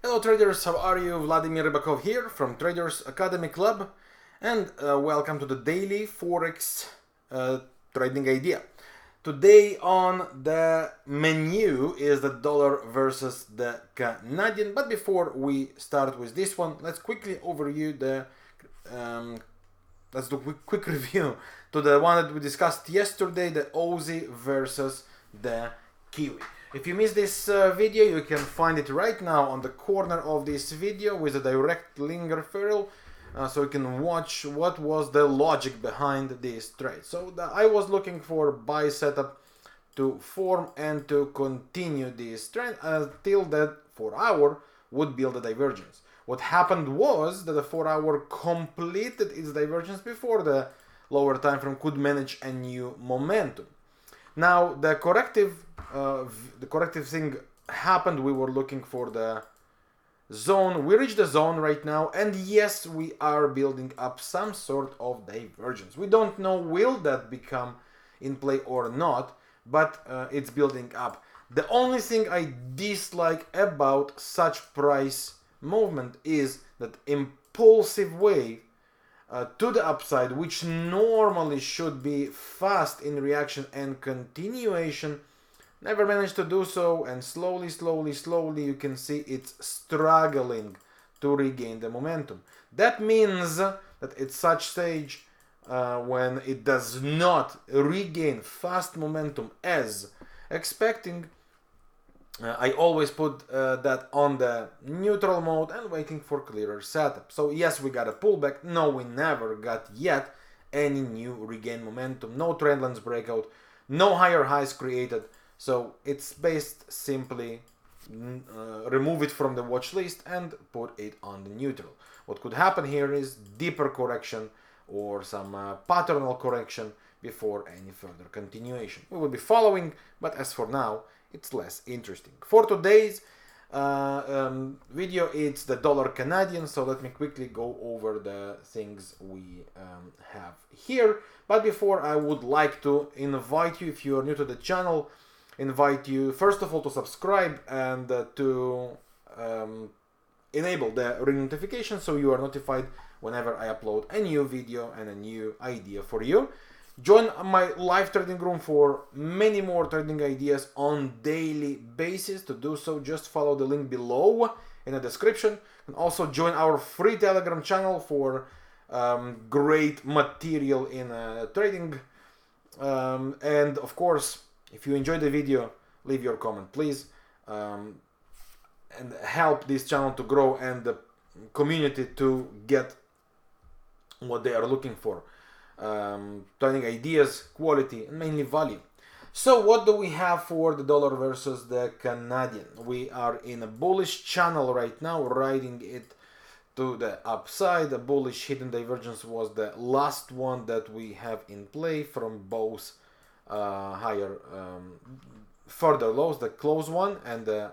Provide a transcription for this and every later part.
Hello traders, how are you? Vladimir Ribakov here from Traders Academy Club, and welcome to the daily Forex trading idea. Today on the menu is the dollar versus the Canadian, but before we start with this one, let's quickly overview the let's do a quick review to the one that we discussed yesterday, the Aussie versus the Kiwi. If you missed this video, you can find it right now on the corner of this video with a direct link referral, so you can watch what was the logic behind this trade. So I was looking for buy setup to form and to continue this trend until that 4 hour would build a divergence. What happened was that the 4 hour completed its divergence before the lower time frame could manage a new momentum. Now the corrective thing happened. We were looking for the zone. We reached the zone right now, and yes, we are building up some sort of divergence. We don't know will that become in play or not, but it's building up. The only thing I dislike about such price movement is that impulsive wave to the upside, which normally should be fast in reaction and continuation, never managed to do so, and slowly you can see it's struggling to regain the momentum. That means that at such stage, when it does not regain fast momentum as expecting, I always put that on the neutral mode and waiting for clearer setup. So yes, we got a pullback. No, we never got yet any new regain momentum. No trendlines breakout. No higher highs created. So it's based simply remove it from the watch list and put it on the neutral. What could happen here is deeper correction or some patternal correction before any further continuation. We will be following, but as for now, it's less interesting. For today's video, it's the dollar Canadian, so let me quickly go over the things we have here. But before, I would like to invite you, if you are new to the channel, invite you first of all to subscribe and to enable the ring notification so you are notified whenever I upload a new video and a new idea for you. Join my live trading room for many more trading ideas on daily basis. To do so, just follow the link below in the description, and also join our free Telegram channel for great material in trading. And of course, if you enjoyed the video, leave your comment, please, and help this channel to grow and the community to get what they are looking for. Trading ideas, quality, and mainly value. So what do we have for the dollar versus the Canadian? We are in a bullish channel right now, riding it to the upside. The bullish hidden divergence was the last one that we have in play from both further lows, the close one and the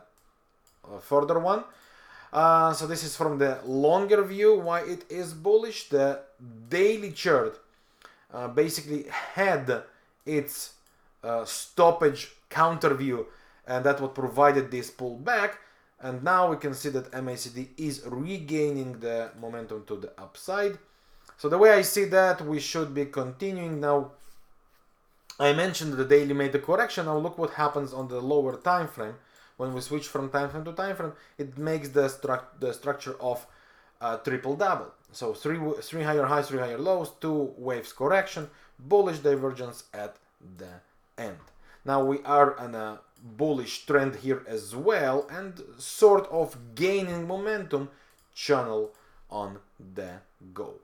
further one. So this is from the longer view why it is bullish. The daily chart basically had its stoppage counter view, and that what provided this pullback, and now we can see that MACD is regaining the momentum to the upside. So the way I see that, we should be continuing. Now I mentioned the daily made the correction. Now look what happens on the lower time frame. When we switch from time frame to time frame, it makes the structure of triple double. So three higher highs, 3 higher lows, 2 waves correction, bullish divergence at the end. Now we are on a bullish trend here as well, and sort of gaining momentum, channel on the go.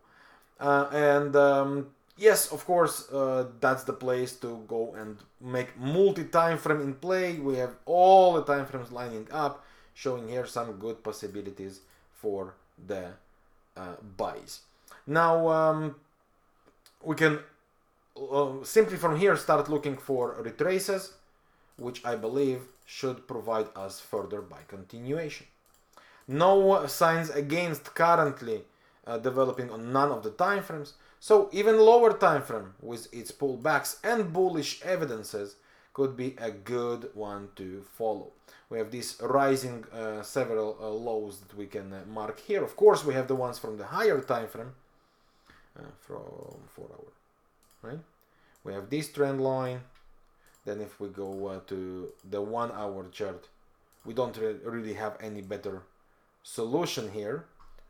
Yes, of course, that's the place to go and make multi-time frame in play. We have all the time frames lining up, showing here some good possibilities for the buys. Now we can simply from here start looking for retraces, which I believe should provide us further buy continuation. No signs against currently developing on none of the time frames. So even lower time frame with its pullbacks and bullish evidences could be a good one to follow. We have these rising several lows that we can mark here. Of course, we have the ones from the higher time frame, from 4 hour, right? We have this trend line. Then if we go to the 1 hour chart, we don't really have any better solution here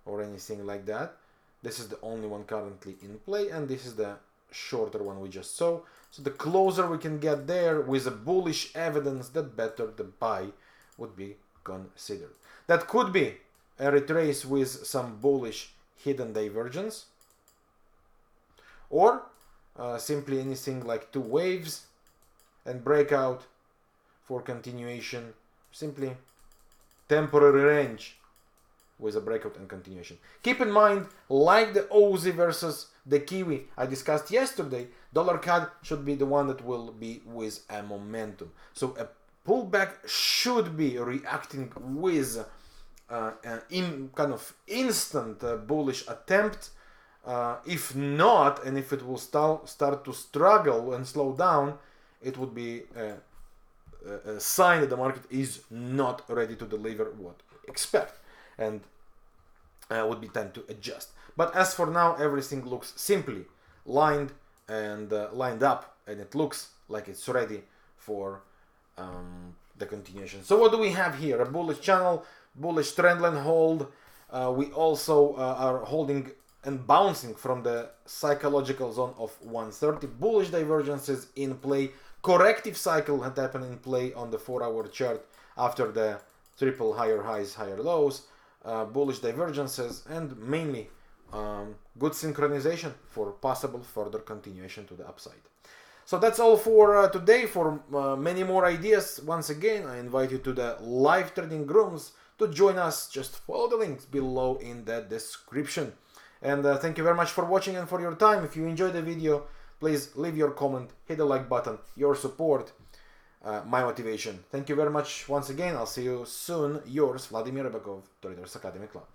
or anything like that. This is the only one currently in play, and this is the shorter one we just saw. So the closer we can get there with a bullish evidence, the better the buy would be considered. That could be a retrace with some bullish hidden divergence, or simply anything like 2 waves and breakout for continuation, simply temporary range with a breakout and continuation. Keep in mind, like the Aussie versus the Kiwi I discussed yesterday, dollar CAD should be the one that will be with a momentum. So a pullback should be reacting with in kind of instant bullish attempt. If not, and if it will start to struggle and slow down, it would be a sign that the market is not ready to deliver what we expect, and would be time to adjust. But as for now, everything looks simply lined and lined up, and it looks like it's ready for the continuation. So what do we have here? A bullish channel, bullish trendline hold. We also are holding and bouncing from the psychological zone of 130. Bullish divergences in play. Corrective cycle had happened in play on the 4 hour chart after the triple higher highs, higher lows. Bullish divergences, and mainly good synchronization for possible further continuation to the upside. So that's all for today. For many more ideas, once again, I invite you to the live trading rooms. To join us, just follow the links below in the description. And thank you very much for watching and for your time. If you enjoyed the video, please leave your comment, hit the like button. Your support, my motivation. Thank you very much once again. I'll see you soon. Yours, Vladimir Ribakov, Traders Academy Club.